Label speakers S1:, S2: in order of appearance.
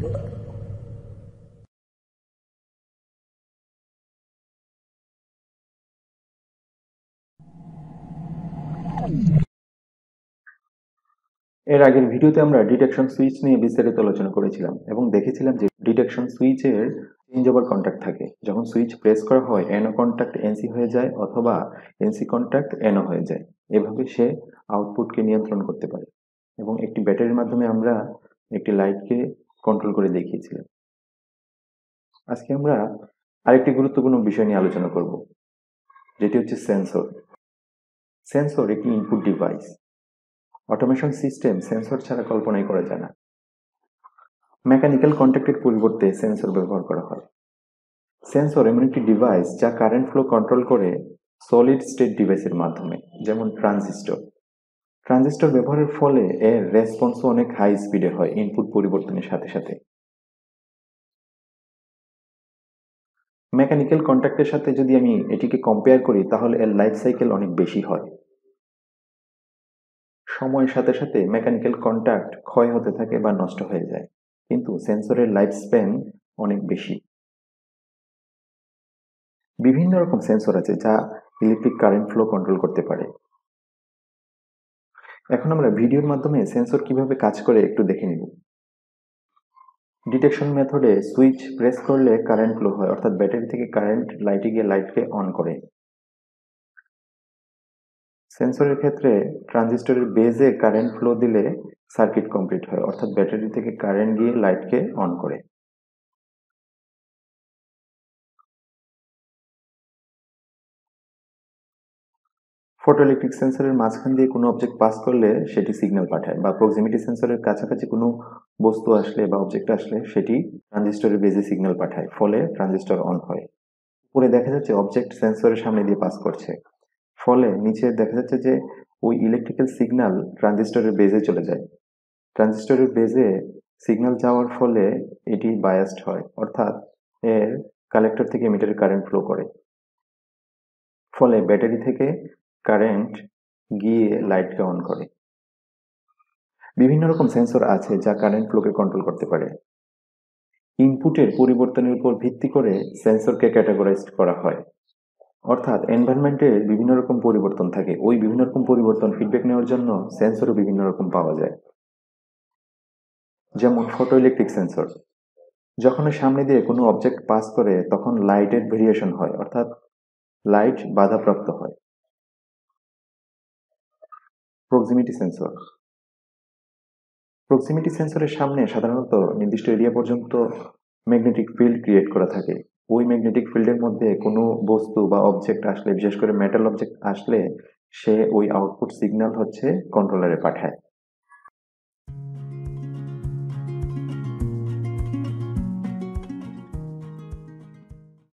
S1: এর আগের ভিডিওতে আমরা ডিটেকশন সুইচ নিয়ে বিস্তারিত আলোচনা করেছিলাম এবং দেখেছিলাম যে ডিটেকশন সুইচের চেঞ্জ ওভার কন্ট্যাক্ট থাকে। যখন সুইচ প্রেস করা হয় এনও কন্ট্যাক্ট এনসি হয়ে যায় অথবা এনসি কন্ট্যাক্ট এনও হয়ে যায়। এভাবে সে আউটপুটকে নিয়ন্ত্রণ করতে পারে এবং একটি ব্যাটারির মাধ্যমে আমরা একটি লাইটকে কন্ট্রোল করে দেখিয়েছিলাম। আজকে আমরা আরেকটি গুরুত্বপূর্ণ বিষয় নিয়ে আলোচনা করব, যেটি হচ্ছে সেন্সর। সেন্সর একটি input device. Automation system sensor ছাড়া কল্পনাই করা যায় না। মেকানিক্যাল কন্ট্যাক্টের পরিবর্তে সেন্সর ব্যবহার করা হয়। সেন্সর এমন একটি ডিভাইস যা কারেন্ট ফ্লো কন্ট্রোল করে সলিড স্টেট ডিভাইসের মাধ্যমে, যেমন ট্রানজিস্টর। ট্রানজিস্টর ব্যবহারের ফলে এর রেসপন্সও অনেক হাই স্পিডে হয় ইনপুট পরিবর্তনের সাথে সাথে। মেকানিক্যাল কন্ট্যাক্টের সাথে যদি আমি এটিকে কম্পেয়ার করি তাহলে এর লাইফ সাইকেল অনেক বেশি হয়। সময়ের সাথে সাথে মেকানিক্যাল কন্ট্যাক্ট ক্ষয় হতে থাকে বা নষ্ট হয়ে যায়, কিন্তু সেন্সরের লাইফ স্প্যান অনেক বেশি। বিভিন্ন রকম সেন্সর আছে যা ইলেকট্রিক কারেন্ট ফ্লো কন্ট্রোল করতে পারে। এখন আমরা ভিডিওর মাধ্যমে সেন্সর কিভাবে কাজ করে একটু দেখে নিব। ডিটেকশন মেথডে সুইচ প্রেস করলে কারেন্ট ফ্লো হয়, অর্থাৎ ব্যাটারি থেকে কারেন্ট লাইটে গিয়ে লাইটকে অন করে। সেন্সরের ক্ষেত্রে ট্রানজিস্টরের বেজে কারেন্ট ফ্লো দিলে সার্কিট কমপ্লিট হয়, অর্থাৎ ব্যাটারি থেকে কারেন্ট গিয়ে লাইটকে অন করে। ফটোইলেকট্রিক সেন্সরের মাঝখান দিয়ে কোনো অবজেক্ট পাস করলে সেটি সিগন্যাল পাঠায়, বা প্রক্সিমিটি সেন্সরের কাছাকাছি কোনো বস্তু আসলে বা অবজেক্ট আসলে সেটি ট্রানজিস্টরের বেজে সিগন্যাল পাঠায়, ফলে ট্রানজিস্টর অন হয়। উপরে দেখা যাচ্ছে অবজেক্ট সেন্সরের সামনে দিয়ে পাস করছে, ফলে নিচে দেখা যাচ্ছে যে ওই ইলেকট্রিক্যাল সিগন্যাল ট্রানজিস্টরের বেজে চলে যায়। ট্রানজিস্টরের বেজে সিগন্যাল যাওয়ার ফলে এটি বায়াসড হয়, অর্থাৎ এর কালেক্টর থেকে এমিটারে কারেন্ট ফ্লো করে, ফলে ব্যাটারি থেকে কারেন্ট গিয়ে লাইটকে অন করে। বিভিন্ন রকম সেন্সর আছে যা কারেন্ট ফ্লোকে কন্ট্রোল করতে পারে। ইনপুটের পরিবর্তনের উপর ভিত্তি করে সেন্সরকে ক্যাটাগরাইজড করা হয়, অর্থাৎ এনভায়রনমেন্টের বিভিন্ন রকম পরিবর্তন থাকে, ওই বিভিন্ন রকম পরিবর্তন ফিডব্যাক নেওয়ার জন্য সেন্সরও বিভিন্ন রকম পাওয়া যায়। যেমন ফটোইলেকট্রিক সেন্সর, যখন সামনে দিয়ে কোনো অবজেক্ট পাস করে তখন লাইটের ভেরিয়েশন হয়, অর্থাৎ লাইট বাধাপ্রাপ্ত হয়। প্রক্সিমিটি সেন্সর, প্রক্সিমিটি সেন্সরের সামনে সাধারণত নির্দিষ্ট এরিয়া পর্যন্ত ম্যাগনেটিক ফিল্ড ক্রিয়েট করা থাকে। ওই ম্যাগনেটিক ফিল্ডের মধ্যে কোনো বস্তু বা অবজেক্ট আসলে, বিশেষ করে মেটাল অবজেক্ট আসলে, সে ওই আউটপুট সিগন্যাল হচ্ছে কন্ট্রোলারে পাঠায়।